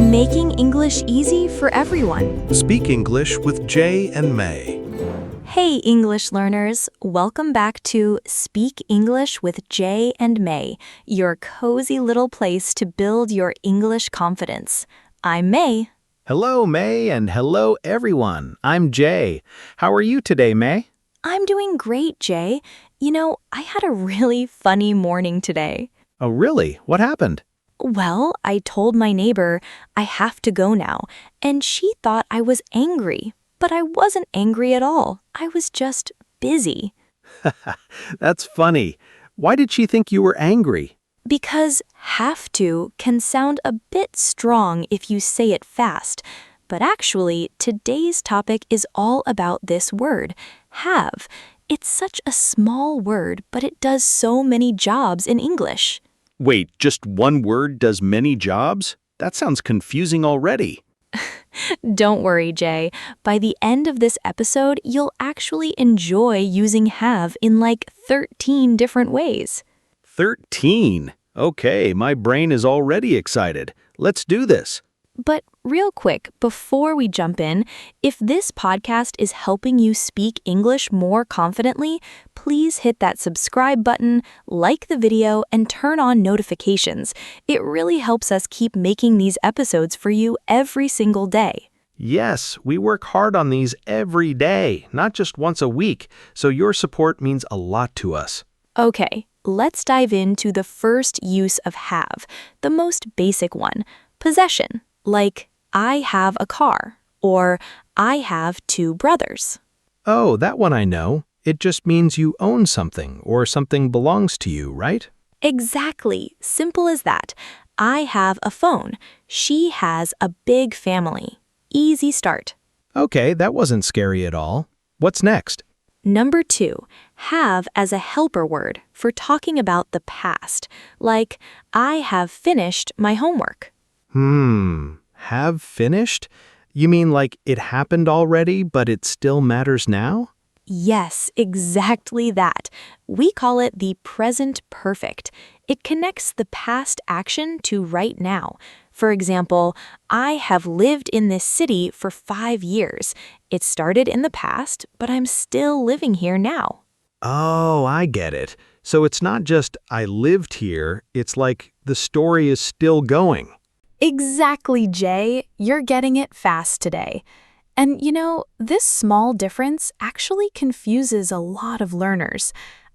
making English easy for everyone. Speak English with Jay and May. Hey, English learners. Welcome back to Speak English with Jay and May, your cozy little place to build your English confidence. I'm May. Hello, May, and hello, everyone. I'm Jay. How are you today, May? I'm doing great, Jay. I had a really funny morning today. Oh, really? What happened? Well, I told my neighbor I have to go now, and she thought I was angry. But I wasn't angry at all. I was just busy. That's funny. Why did she think you were angry? Because have to can sound a bit strong if you say it fast. But actually, today's topic is all about this word, have. It's such a small word, but it does so many jobs in English. Wait, just one word does many jobs? That sounds confusing already. Don't worry, Jay. By the end of this episode, you'll actually enjoy using have in like 13 different ways. 13? Okay, my brain is already excited. Let's do this. But real quick, before we jump in, if this podcast is helping you speak English more confidently, please hit that subscribe button, like the video, and turn on notifications. It really helps us keep making these episodes for you every single day. Yes, we work hard on these every day, not just once a week, so your support means a lot to us. Okay, let's dive into the first use of have, the most basic one, possession. Like, I have a car, or I have two brothers. Oh, that one I know. It just means you own something, or something belongs to you, right? Exactly. Simple as that. I have a phone. She has a big family. Easy start. Okay, that wasn't scary at all. What's next? Number 2, have as a helper word for talking about the past. Like, I have finished my homework. Have finished? You mean like it happened already, but it still matters now? Yes, exactly that. We call it the present perfect. It connects the past action to right now. For example, I have lived in this city for 5 years. It started in the past, but I'm still living here now. Oh, I get it. So it's not just I lived here, it's like the story is still going. Exactly, Jay. You're getting it fast today. And this small difference actually confuses a lot of learners.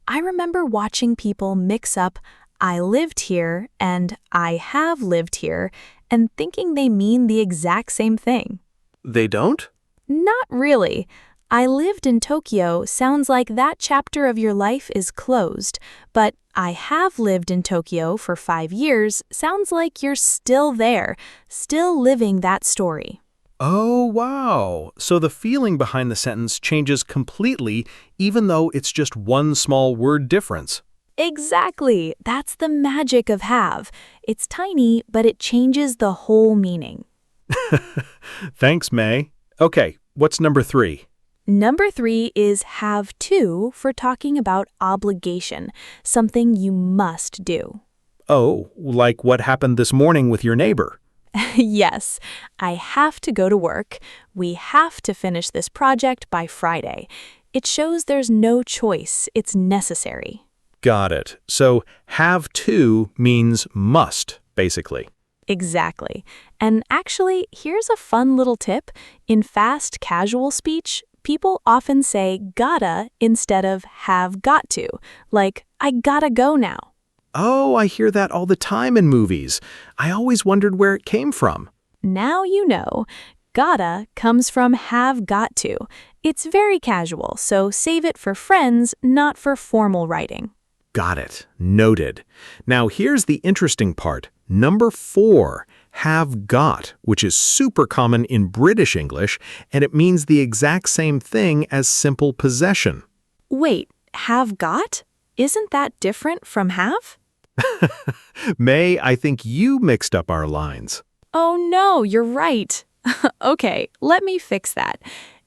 I remember watching people mix up I lived here and I have lived here and thinking they mean the exact same thing. They don't? Not really. I lived in Tokyo sounds like that chapter of your life is closed, but I have lived in Tokyo for 5 years sounds like you're still there, still living that story. Oh, wow. So the feeling behind the sentence changes completely, even though it's just one small word difference. Exactly. That's the magic of have. It's tiny, but it changes the whole meaning. Thanks, May. Okay, what's number 3? Number 3 is have to for talking about obligation, something you must do. Oh, like what happened this morning with your neighbor. Yes, I have to go to work. We have to finish this project by Friday. It shows there's no choice. It's necessary. Got it. So have to means must, basically. Exactly. And actually, here's a fun little tip. In fast, casual speech, people often say gotta instead of have got to, like, I gotta go now. Oh, I hear that all the time in movies. I always wondered where it came from. Now you know. Gotta comes from have got to. It's very casual, so save it for friends, not for formal writing. Got it. Noted. Now here's the interesting part. Number 4, have got, which is super common in British English, and it means the exact same thing as simple possession. Wait, have got? Isn't that different from have? May, I think you mixed up our lines. Oh no, you're right. Okay, let me fix that.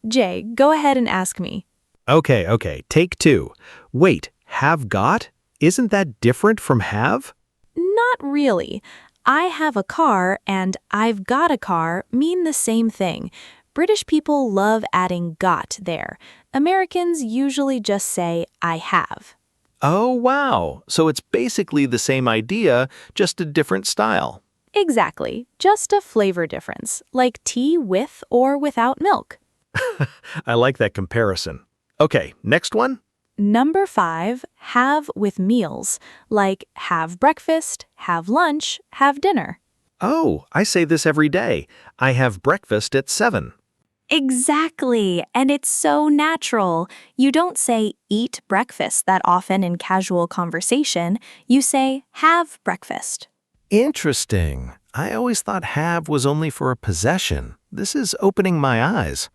Jay, go ahead and ask me. Okay, take 2. Wait, have got? Isn't that different from have? Not really. I have a car and I've got a car mean the same thing. British people love adding got there. Americans usually just say I have. Oh, wow. So it's basically the same idea, just a different style. Exactly, just a flavor difference, like tea with or without milk. I like that comparison. Okay, next one. Number 5, have with meals, like have breakfast, have lunch, have dinner. Oh, I say this every day. I have breakfast at 7. Exactly, and it's so natural. You don't say eat breakfast that often in casual conversation. You say have breakfast. Interesting. I always thought have was only for a possession. This is opening my eyes.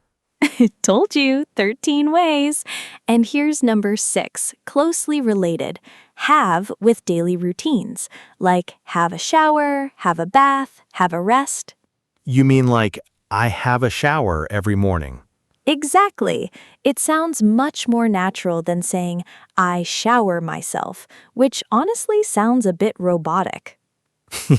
Told you, 13 ways. And here's number 6, closely related. Have with daily routines, like have a shower, have a bath, have a rest. You mean like I have a shower every morning? Exactly. It sounds much more natural than saying I shower myself, which honestly sounds a bit robotic.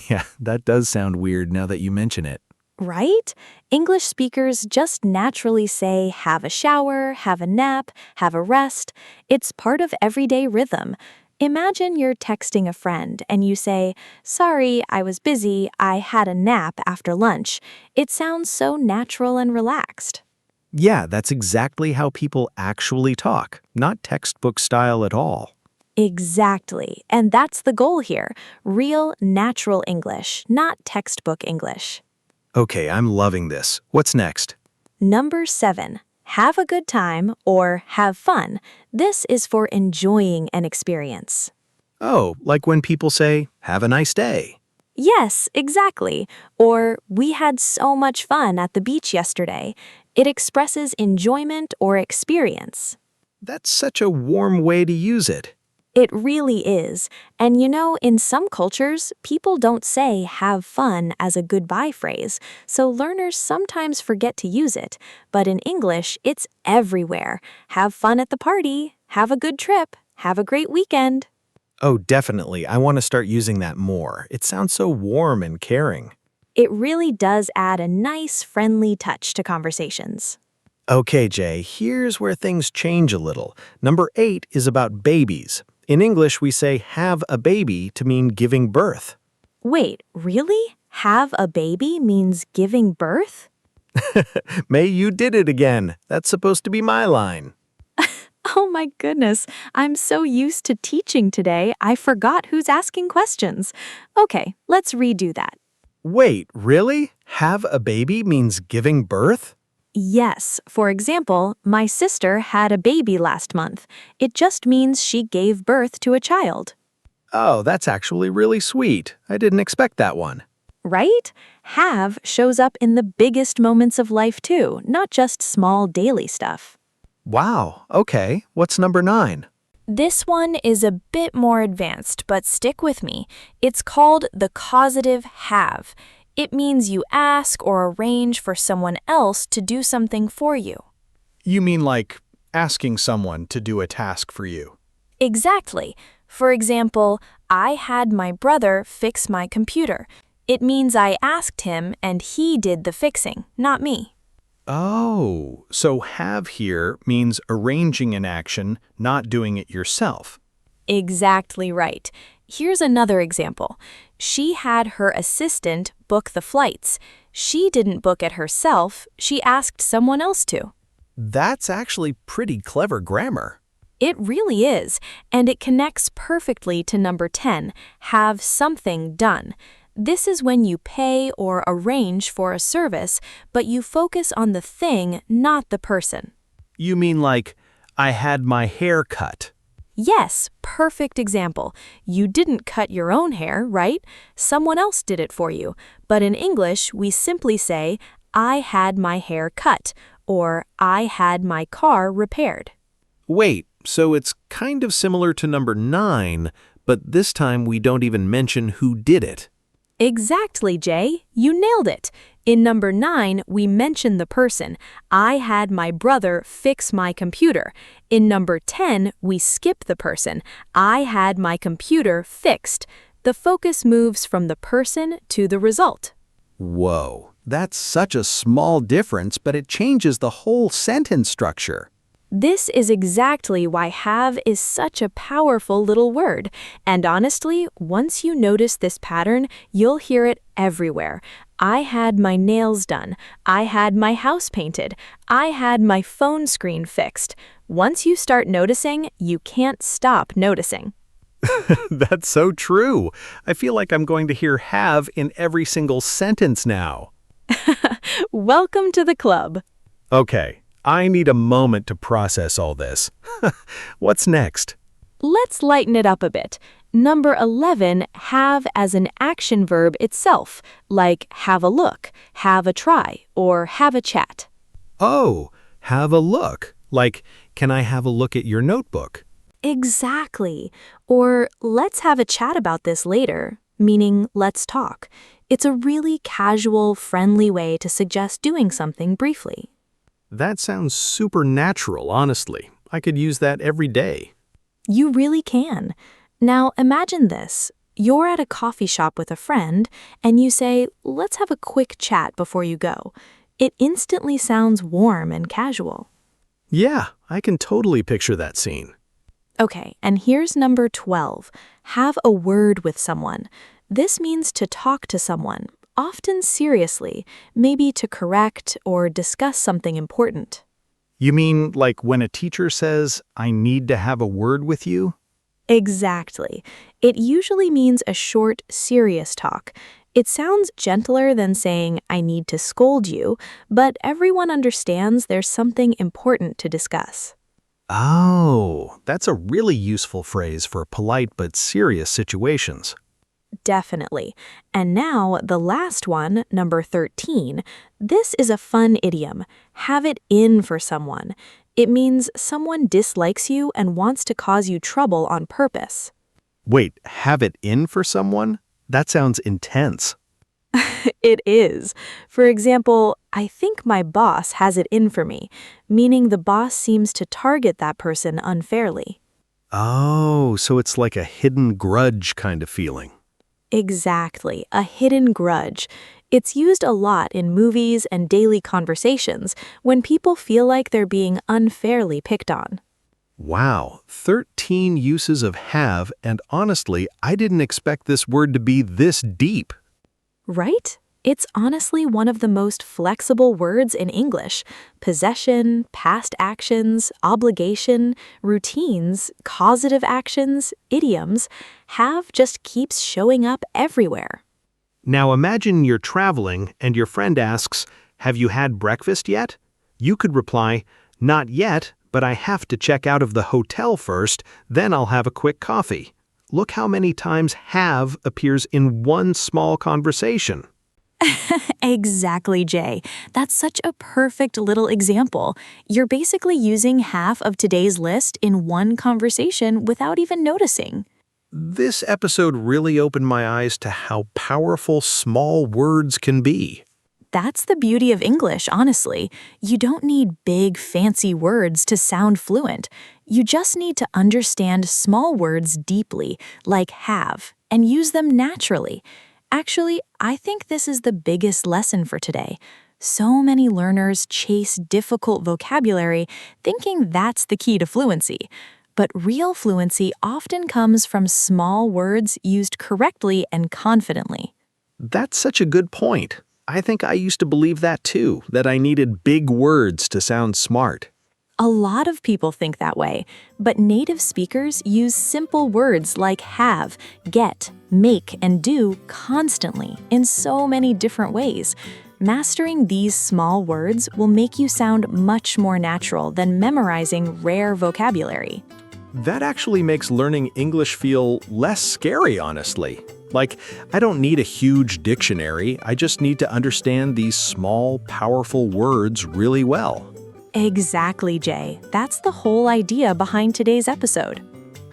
Yeah, that does sound weird now that you mention it. Right? English speakers just naturally say have a shower, have a nap, have a rest. It's part of everyday rhythm. Imagine you're texting a friend and you say, "Sorry, I was busy, I had a nap after lunch." It sounds so natural and relaxed. Yeah, that's exactly how people actually talk, not textbook style at all. Exactly. And that's the goal here. Real, natural English, not textbook English. Okay, I'm loving this. What's next? Number 7, have a good time or have fun. This is for enjoying an experience. Oh, like when people say, have a nice day. Yes, exactly. Or we had so much fun at the beach yesterday. It expresses enjoyment or experience. That's such a warm way to use it. It really is. And you know, in some cultures, people don't say have fun as a goodbye phrase, so learners sometimes forget to use it. But in English, it's everywhere. Have fun at the party, have a good trip, have a great weekend. Oh, definitely. I want to start using that more. It sounds so warm and caring. It really does add a nice, friendly touch to conversations. Okay, Jay, here's where things change a little. Number 8 is about babies. In English, we say have a baby to mean giving birth. Wait, really? Have a baby means giving birth? May you did it again. That's supposed to be my line. Oh my goodness, I'm so used to teaching today, I forgot who's asking questions. Okay, let's redo that. Wait, really? Have a baby means giving birth? Yes, for example, my sister had a baby last month. It just means she gave birth to a child. Oh, that's actually really sweet. I didn't expect that one. Right? Have shows up in the biggest moments of life too, not just small daily stuff. Wow, okay. What's number 9? This one is a bit more advanced, but stick with me. It's called the causative have. It means you ask or arrange for someone else to do something for you. You mean like asking someone to do a task for you? Exactly. For example, I had my brother fix my computer. It means I asked him and he did the fixing, not me. Oh, so have here means arranging an action, not doing it yourself. Exactly right. Here's another example. She had her assistant book the flights. She didn't book it herself, she asked someone else to. That's actually pretty clever grammar. It really is, and it connects perfectly to number 10, have something done. This is when you pay or arrange for a service, but you focus on the thing, not the person. You mean like, I had my hair cut. Yes, perfect example. You didn't cut your own hair, right? Someone else did it for you. But in English, we simply say, I had my hair cut, or I had my car repaired. Wait, so it's kind of similar to number 9, but this time we don't even mention who did it. Exactly, Jay. You nailed it. In number 9, we mention the person. I had my brother fix my computer. In number 10, we skip the person. I had my computer fixed. The focus moves from the person to the result. Whoa, that's such a small difference, but it changes the whole sentence structure. This is exactly why have is such a powerful little word. And honestly, once you notice this pattern, you'll hear it everywhere. I had my nails done. I had my house painted. I had my phone screen fixed. Once you start noticing, you can't stop noticing. That's so true. I feel like I'm going to hear have in every single sentence now. Welcome to the club. Okay, I need a moment to process all this. What's next? Let's lighten it up a bit. Number 11, have as an action verb itself, like have a look, have a try, or have a chat. Oh, have a look. Like, can I have a look at your notebook? Exactly. Or let's have a chat about this later, meaning let's talk. It's a really casual, friendly way to suggest doing something briefly. That sounds super natural, honestly. I could use that every day. You really can. Now imagine this. You're at a coffee shop with a friend, and you say, let's have a quick chat before you go. It instantly sounds warm and casual. Yeah, I can totally picture that scene. Okay, and here's number 12. Have a word with someone. This means to talk to someone, often seriously, maybe to correct or discuss something important. You mean like when a teacher says, I need to have a word with you? Exactly. It usually means a short, serious talk. It sounds gentler than saying, I need to scold you, but everyone understands there's something important to discuss. Oh, that's a really useful phrase for polite but serious situations. Definitely. And now, the last one, number 13. This is a fun idiom. Have it in for someone. It means someone dislikes you and wants to cause you trouble on purpose. Wait, have it in for someone? That sounds intense. It is. For example, I think my boss has it in for me, meaning the boss seems to target that person unfairly. Oh, so it's like a hidden grudge kind of feeling. Exactly, a hidden grudge. It's used a lot in movies and daily conversations when people feel like they're being unfairly picked on. Wow, 13 uses of have, and honestly, I didn't expect this word to be this deep. Right? It's honestly one of the most flexible words in English. Possession, past actions, obligation, routines, causative actions, idioms, have just keeps showing up everywhere. Now imagine you're traveling and your friend asks, have you had breakfast yet? You could reply, not yet, but I have to check out of the hotel first, then I'll have a quick coffee. Look how many times have appears in one small conversation. Exactly, Jay. That's such a perfect little example. You're basically using half of today's list in one conversation without even noticing. This episode really opened my eyes to how powerful small words can be. That's the beauty of English, honestly. You don't need big, fancy words to sound fluent. You just need to understand small words deeply, like have, and use them naturally. Actually, I think this is the biggest lesson for today. So many learners chase difficult vocabulary, thinking that's the key to fluency. But real fluency often comes from small words used correctly and confidently. That's such a good point. I think I used to believe that too, that I needed big words to sound smart. A lot of people think that way, but native speakers use simple words like have, get, make, and do constantly in so many different ways. Mastering these small words will make you sound much more natural than memorizing rare vocabulary. That actually makes learning English feel less scary, honestly. Like, I don't need a huge dictionary, I just need to understand these small, powerful words really well. Exactly, Jay. That's the whole idea behind today's episode.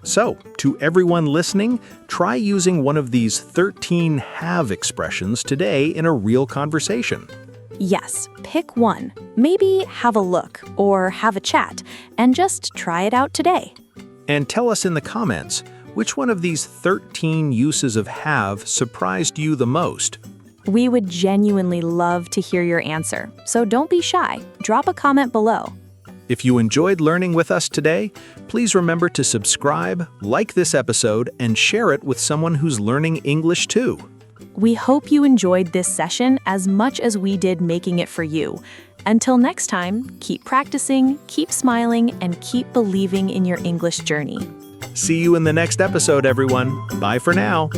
So, to everyone listening, try using one of these 13 have expressions today in a real conversation. Yes, pick one. Maybe have a look or have a chat, and just try it out today. And tell us in the comments, which one of these 13 uses of have surprised you the most? We would genuinely love to hear your answer, so don't be shy. Drop a comment below. If you enjoyed learning with us today, please remember to subscribe, like this episode, and share it with someone who's learning English too. We hope you enjoyed this session as much as we did making it for you. Until next time, keep practicing, keep smiling, and keep believing in your English journey. See you in the next episode, everyone. Bye for now.